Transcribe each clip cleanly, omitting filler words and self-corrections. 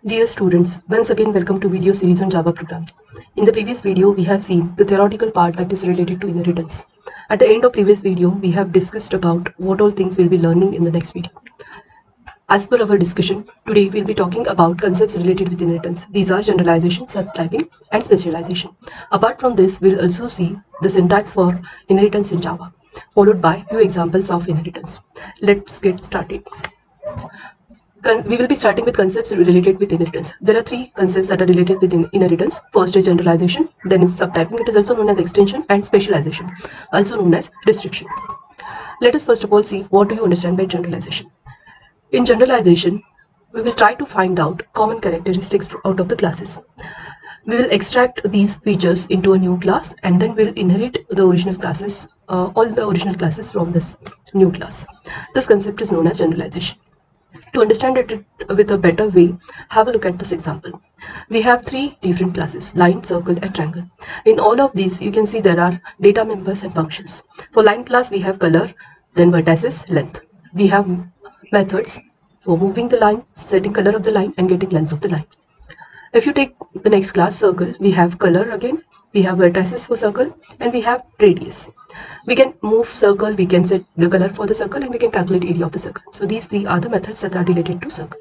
Dear students, once again welcome to video series on Java programming. In the previous video, we have seen the theoretical part that is related to inheritance. At the end of previous video, we have discussed about what all things we'll be learning in the next video. As per our discussion, today we'll be talking about concepts related with inheritance. These are generalization, subtyping, and specialization. Apart from this, we'll also see the syntax for inheritance in Java, followed by few examples of inheritance. Let's get started. We will be starting with concepts related with inheritance. There are three concepts that are related with inheritance. First is generalization, then is subtyping. It is also known as extension, and specialization, also known as restriction. Let us first of all see what do you understand by generalization. In generalization, we will try to find out common characteristics out of the classes. We will extract these features into a new class and then we'll inherit the original classes, all the original classes from this new class. This concept is known as generalization. To understand it with a better way, have a look at this example. We have three different classes: line, circle, and triangle. In all of these, you can see there are data members and functions. For line class, we have color, then vertices, length. We have methods for moving the line, setting color of the line, and getting length of the line. If you take the next class, circle, we have color again, we have vertices for circle, and we have radius. We can move circle, we can set the color for the circle, and we can calculate area of the circle. So these three are the methods that are related to circle.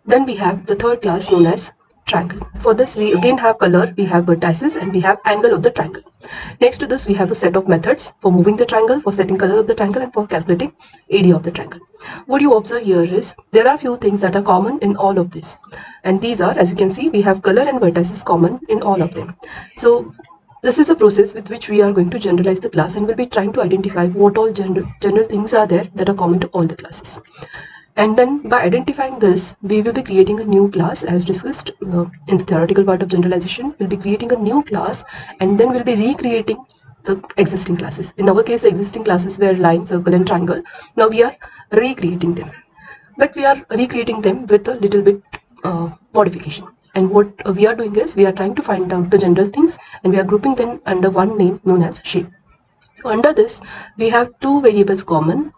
Then we have the third class known as triangle. For this we again have color, we have vertices, and we have angle of the triangle. Next to this we have a set of methods for moving the triangle, for setting color of the triangle, and for calculating area of the triangle. What you observe here is there are few things that are common in all of this, and these are, as you can see, we have color and vertices common in all of them. So this is a process with which we are going to generalize the class, and we'll be trying to identify what all general things are there that are common to all the classes. And then by identifying this, we will be creating a new class as discussed in the theoretical part of generalization. We'll be creating a new class and then we'll be recreating the existing classes. In our case, the existing classes were line, circle, and triangle. Now we are recreating them. But we are recreating them with a little bit modification. And what we are doing is we are trying to find out the general things and we are grouping them under one name known as shape. So under this, we have two variables common.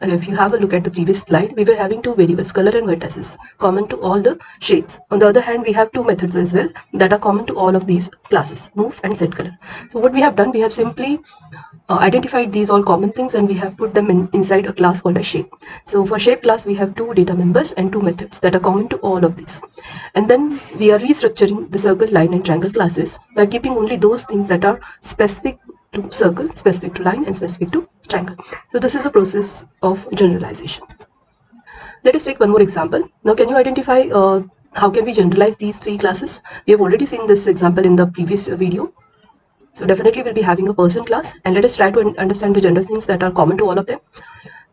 If you have a look at the previous slide, we were having two variables, color and vertices, common to all the shapes. On the other hand, we have two methods as well that are common to all of these classes, move and set color. So what we have done, we have simply identified these all common things and we have put them inside a class called as shape. So for shape class, we have two data members and two methods that are common to all of these. And then we are restructuring the circle, line, and triangle classes by keeping only those things that are specific to circle, specific to line, and specific to triangle. So this is a process of generalization. Let us take one more example. Now can you identify how can we generalize these three classes? We have already seen this example in the previous video. So definitely we'll be having a person class, and let us try to understand the general things that are common to all of them.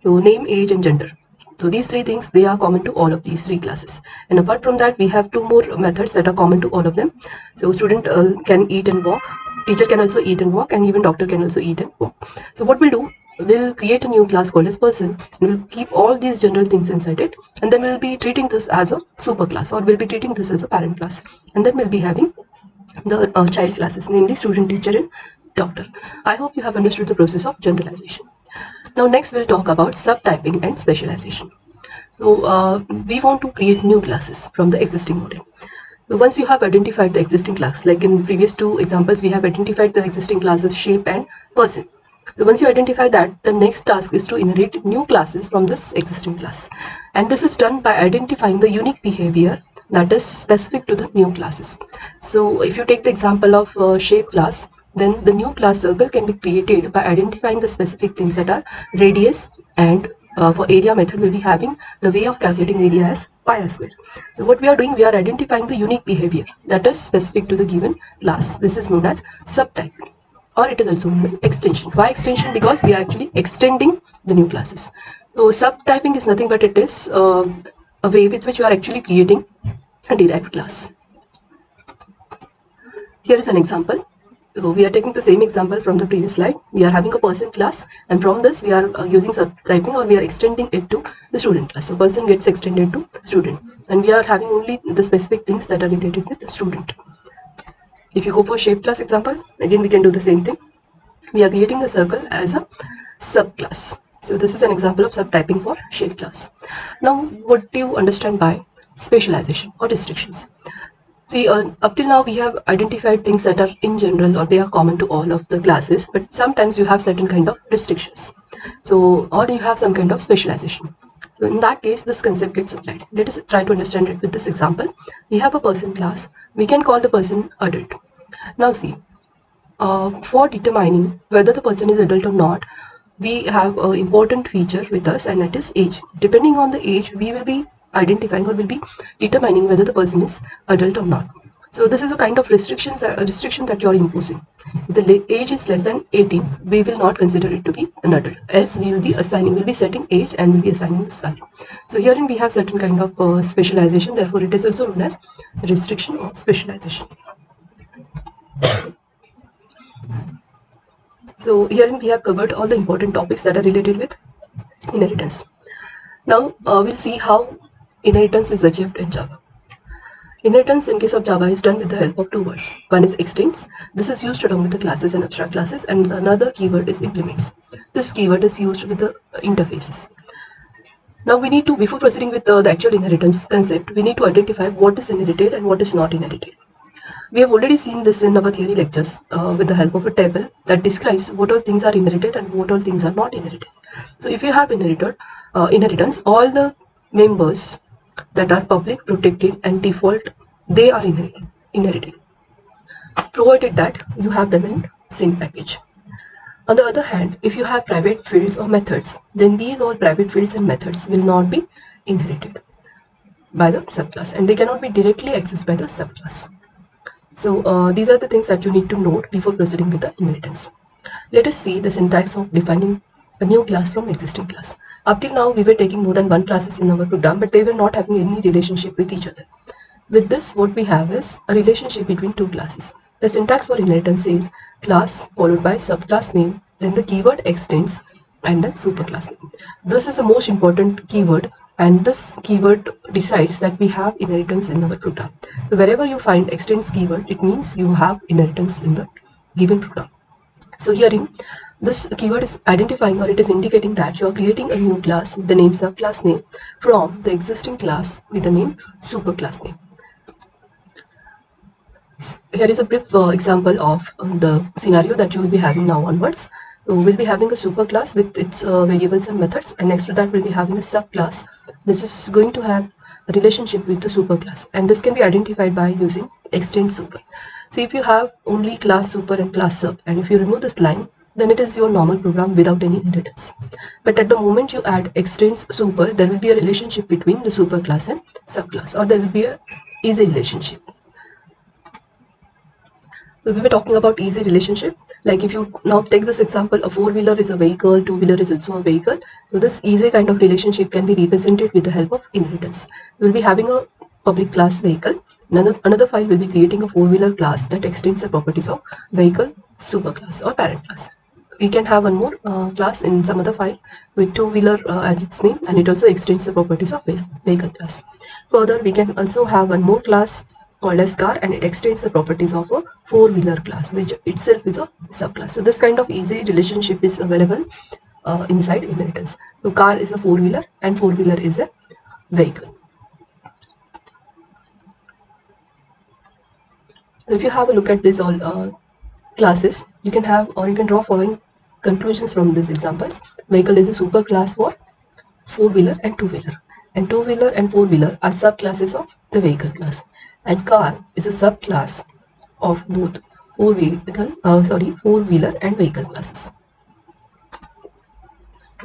So name, age, and gender. So these three things, they are common to all of these three classes. And apart from that, we have two more methods that are common to all of them. So student can eat and walk, teacher can also eat and walk, and even doctor can also eat and walk. So what we'll do, we'll create a new class called as person, and we'll keep all these general things inside it, and then we'll be treating this as a super class, or we'll be treating this as a parent class, and then we'll be having the child classes, namely student, teacher, and doctor. I hope you have understood the process of generalization. Now next we'll talk about subtyping and specialization. So we want to create new classes from the existing model. So once you have identified the existing class, like in previous two examples, we have identified the existing classes shape and person. So once you identify that, the next task is to inherit new classes from this existing class. And this is done by identifying the unique behavior that is specific to the new classes. So if you take the example of shape class, then the new class circle can be created by identifying the specific things that are radius, and for area method we'll be having the way of calculating area as pi r square. So what we are doing, we are identifying the unique behavior that is specific to the given class. This is known as subtyping, or it is also known as extension. Why extension? Because we are actually extending the new classes. So subtyping is nothing but it is a way with which you are actually creating a derived class. Here is an example. So we are taking the same example from the previous slide. We are having a person class, and from this we are using subtyping, or we are extending it to the student class. So person gets extended to student, and we are having only the specific things that are related with the student. If you go for shape class example, again we can do the same thing. We are creating a circle as a subclass. So this is an example of subtyping for shape class. Now what do you understand by specialization or restrictions. See, up till now we have identified things that are in general or they are common to all of the classes, but sometimes you have certain kind of restrictions. So, or you have some kind of specialization. So in that case, this concept gets applied. Let us try to understand it with this example. We have a person class. We can call the person adult. Now see, for determining whether the person is adult or not, we have an important feature with us, and that is age. Depending on the age, we will be identifying or will be determining whether the person is adult or not. So this is a kind of restriction that you are imposing. If the age is less than 18, we will not consider it to be an adult. Else we will be assigning, we'll be setting age and we'll be assigning this value. So herein we have certain kind of specialization. Therefore, it is also known as restriction or specialization. So herein we have covered all the important topics that are related with inheritance. Now we'll see how inheritance is achieved in Java. Inheritance in case of Java is done with the help of two words. One is extends. This is used along with the classes and abstract classes, and another keyword is implements. This keyword is used with the interfaces. Now we need to, before proceeding with the actual inheritance concept, we need to identify what is inherited and what is not inherited. We have already seen this in our theory lectures with the help of a table that describes what all things are inherited and what all things are not inherited. So if you have inheritance, all the members that are public, protected and default, they are inherited, provided that you have them in same package. On the other hand, if you have private fields or methods, then these all private fields and methods will not be inherited by the subclass, and they cannot be directly accessed by the subclass. So these are the things that you need to note before proceeding with the inheritance. Let us see the syntax of defining a new class from existing class. Up till now, we were taking more than one classes in our program, but they were not having any relationship with each other. With this, what we have is a relationship between two classes. The syntax for inheritance is class followed by subclass name, then the keyword extends, and then superclass name. This is the most important keyword, and this keyword decides that we have inheritance in our program. So wherever you find extends keyword, it means you have inheritance in the given program. So herein, this keyword is identifying or it is indicating that you are creating a new class with the name subclass name from the existing class with the name superclass name. Here is a brief example of the scenario that you will be having now onwards. So we'll be having a superclass with its variables and methods, and next to that we'll be having a subclass. This is going to have a relationship with the superclass, and this can be identified by using extend super. See, if you have only class super and class sub, and if you remove this line, then it is your normal program without any inheritance. But at the moment you add extends super, there will be a relationship between the superclass and subclass, or there will be a easy relationship. So we were talking about easy relationship. Like if you now take this example, a four-wheeler is a vehicle, two-wheeler is also a vehicle. So this easy kind of relationship can be represented with the help of inheritance. We will be having a public class vehicle. Another file will be creating a four-wheeler class that extends the properties of vehicle, superclass or parent class. We can have one more class in some other file with two-wheeler as its name, and it also extends the properties of vehicle class. Further, we can also have one more class called as car, and it extends the properties of a four-wheeler class, which itself is a subclass. So this kind of easy relationship is available inside inheritance. So car is a four-wheeler and four-wheeler is a vehicle. So if you have a look at these all classes, you can have or you can draw following conclusions from these examples. Vehicle is a superclass for four-wheeler and two-wheeler, and two-wheeler and four-wheeler are subclasses of the vehicle class, and car is a subclass of both four-wheeler and vehicle classes.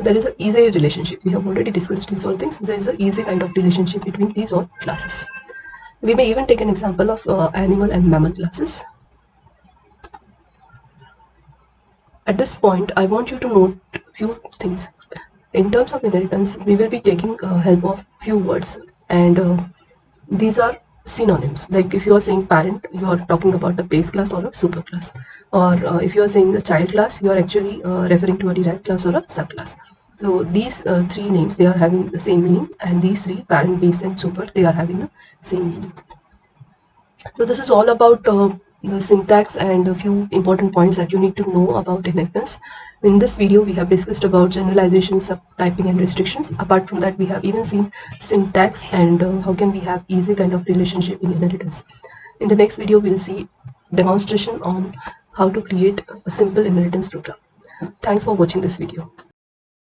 There is an easy relationship. We have already discussed these all things. There is an easy kind of relationship between these all classes. We may even take an example of animal and mammal classes. At this point, I want you to note a few things. In terms of inheritance, we will be taking help of few words, and these are synonyms. Like if you are saying parent, you are talking about a base class or a superclass, or if you are saying a child class, you are actually referring to a derived class or a subclass. So these three names, they are having the same meaning, and these three, parent, base and super, they are having the same meaning. So this is all about the syntax and a few important points that you need to know about inheritance. In this video, we have discussed about generalization, subtyping, and restrictions. Apart from that, we have even seen syntax and how can we have easy kind of relationship in inheritance. In the next video, we'll see demonstration on how to create a simple inheritance program. Thanks for watching this video.